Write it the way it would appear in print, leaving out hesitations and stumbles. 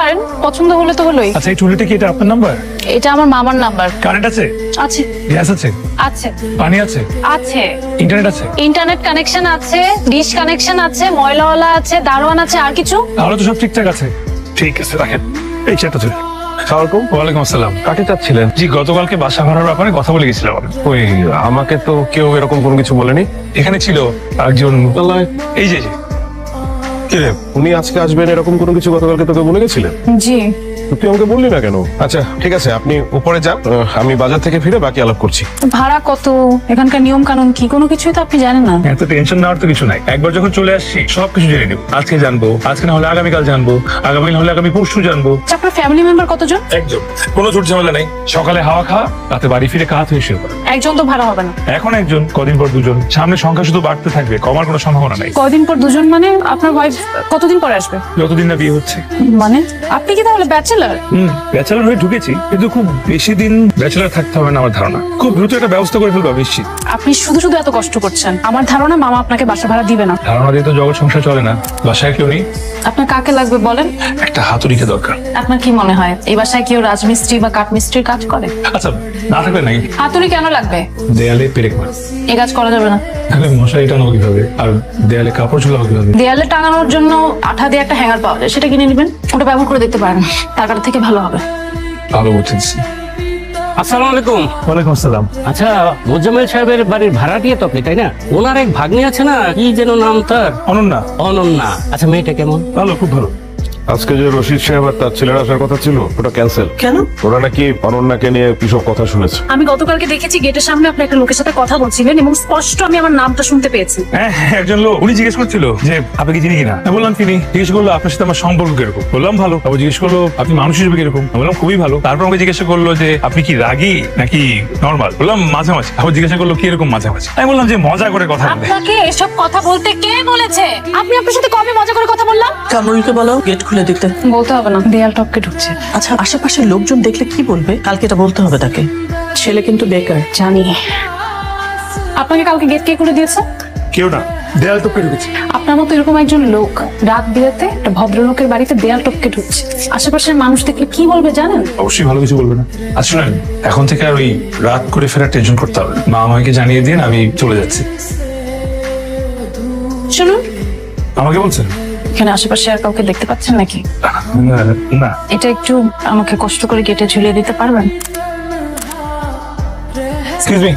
পারেন, পছন্দ হলে তো হলোই। আচ্ছা এই চুড়িটা কি এটা আপনার নাম্বার? এটা আমার মামার নাম্বার। কারেন্ট আছে? আছে। গ্যাস আছে? আছে। পানি আছে? আছে। ইন্টারনেট আছে? ইন্টারনেট কানেকশন আছে, ডিশ কানেকশন আছে, ময়লাওয়ালা আছে, দারোয়ান আছে, আর কিছু? তাহলে তো সব ঠিকঠাক আছে। ঠিক আছে রাখেন। এই চেকটা চলে। ওয়ালাইকুম আসসালাম। কাকে চাচ্ছিলেন? জি গতকালকে বাসা ভাড়ার ব্যাপারে কথা বলে গেছিলাম। ওই আমাকে তো কেউ এরকম কোনো কিছু বলেনি। এখানে ছিল একজন, এই যে কি রে, উনি আজকে আসবেন এরকম কোনো কিছু গতকালকে তোকে বলে গেছিলেন? জি। তো তুই আমাকে বললি না কেন? আচ্ছা ঠিক আছে, আপনি উপরে যান, আমি বাজার থেকে ফিরে বাকি আলাপ করছি। ভাড়া কত, এখানকার নিয়ম কানুন কি, কোনো কিছুই তো আপনি জানেন না। এত টেনশন নেওয়ার তো কিছু নাই। একবার যখন চলে আসছি সবকিছু জেনে নেব। আজকে জানবো, আজকে না হলে আগামীকাল জানবো, আগামীকাল হলে আগামী পরশু জানবো। আচ্ছা, আপনার ফ্যামিলি মেম্বার কতজন? একজন। কোনো ঝুট ঝামেলা নেই। সকালে হাওয়া খাওয়া, রাতে বাড়ি ফিরে কাহাত হয়ে শুয়ে পড়া। একজন তো ভাড়া হবে না। এখন একজন, কদিন পর দুজন, সামনে সংখ্যা শুধু বাড়তে থাকবে, কমার কোনো সম্ভাবনা নাই। কয়দিন পর দুজন মানে আপনার ওয়াইফ কতদিন পরে আসবে? যতদিন না বিয়ে হচ্ছে। মানে আপনি কি তাহলে ব্যাচেলার? ব্যাচেলার হয়ে ঢুকেছি, কিন্তু খুব বেশি দিন ব্যাচেলার থাকতে হবে না আমার ধারণা। খুব দ্রুত একটা ব্যবস্থা করে ফেলবো নিশ্চিত। আপনি শুধু শুধু এত কষ্ট করছেন। আমার ধারণা মামা আপনাকে বাসা ভাড়া দিবে না। ধারণা দিয়ে তো জগৎ সংসার চলে না। বাসায় কেউ নেই। আপনার কাকে লাগবে বলেন? একটা হাতুড়িকে দরকার। আপনার কি মনে হয় এই বাসায় কেউ রাজমিস্ত্রি বা কাঠমিস্ত্রির কাজ করে? আচ্ছা না থাকলে নাই। হাতুড়ি কেন লাগবে? দেয়ালে পেরেক মার। এই কাজ করা যাবে না। তাহলে মশারি টানাবো কিভাবে? আর দেয়ালে কাপড় ঝুলাবো কিভাবে? দেয়ালে টাঙানোর জন্য আঠা দিয়ে একটা হ্যাঙ্গার পাওয়া যায়, সেটা কিনে নেবেন। ওটা ব্যবহার করে দেখতে পারেন, টাকাটা থেকে ভালো হবে। ভালো বুঝেছি। আসসালামু আলাইকুম। ওয়ালাইকুম আসসালাম। আচ্ছা, মোজাম্মেল সাহেবের বাড়ির ভাড়াটিয়া তো আপনি, তাই না? ওনার এক ভাগ্নি আছে না, কি যেন নাম তার? অনন্যা। অনন্যা। আচ্ছা, মেয়েটা কেমন? ভালো, খুব ভালো। আজকে যে রশিদ সাহেব আর তার ছেলের আসার কথা ছিল ওটা ক্যান্সেল। কেন? ওরা নাকি অনন্যাকে নিয়ে কিসব কথা শুনেছে। আমি গতকালকে দেখেছি গেটের সামনে আপনি একটা লোকের সাথে কথা বলছিলেন এবং স্পষ্ট আমি আমার নামটা শুনতে পেয়েছি। হ্যাঁ, একজন লোক, উনি জিজ্ঞেস করছিল যে আপনি কি চিনি কিনা। আমি বললাম চিনি। জিজ্ঞেস করলো আপনার সাথে আমার সম্পর্ক কিরকম। বললাম ভালো। আবার জিজ্ঞেস করলো আপনি মানুষ হিসেবে কিরকম। আমি বললাম খুবই ভালো। তারপর আমাকে জিজ্ঞাসা করলো যে আপনি কি রাগী নাকি নর্মাল। বললাম মাঝামাঝি। আবার জিজ্ঞাসা করলো কি এরকম মাঝামাঝি। আমি বললাম যে মজা করে কথা বলে। আপনাকে এসব কথা বলতে কে বলেছে? আপনি আপনার সাথে কবে মজা করে কথা বললাম? কামরুলকে বলো গেট খুলে দিতে। বলতে হবে না, দেয়াল টপকে ঢুকছে। আচ্ছা, আশেপাশের লোকজন দেখলে কি বলবে? কালকে এটা বলতে হবে তাকে। ছেলে কিন্তু বেকার। জানি। আপনাকে কালকে গেট কে করে দিয়েছে? কেউ না, দেয়াল টপকে ঢুকেছে। আপনার মতো এরকম একজন লোক রাত বিরাতে একটা ভদ্রলোকের বাড়িতে দেয়াল টপকে ঢুকছে, আশেপাশের মানুষ দেখলে কি বলবে জানেন? অবশ্যই ভালো কিছু বলবে না। আচ্ছা শুনেন, এখন থেকে আর ওই রাত করে ফেরার টেনশন করতে হবে না। মা আমাকে জানিয়ে দিন, আমি চলে যাচ্ছি। শুনুন, আমাকে বলছেন? এখানে আশেপাশে আর কাউকে দেখতে পাচ্ছেন নাকি? না। এটা একটু আমাকে কষ্ট করে গেটে ঝুলিয়ে দিতে পারবেন? Excuse me.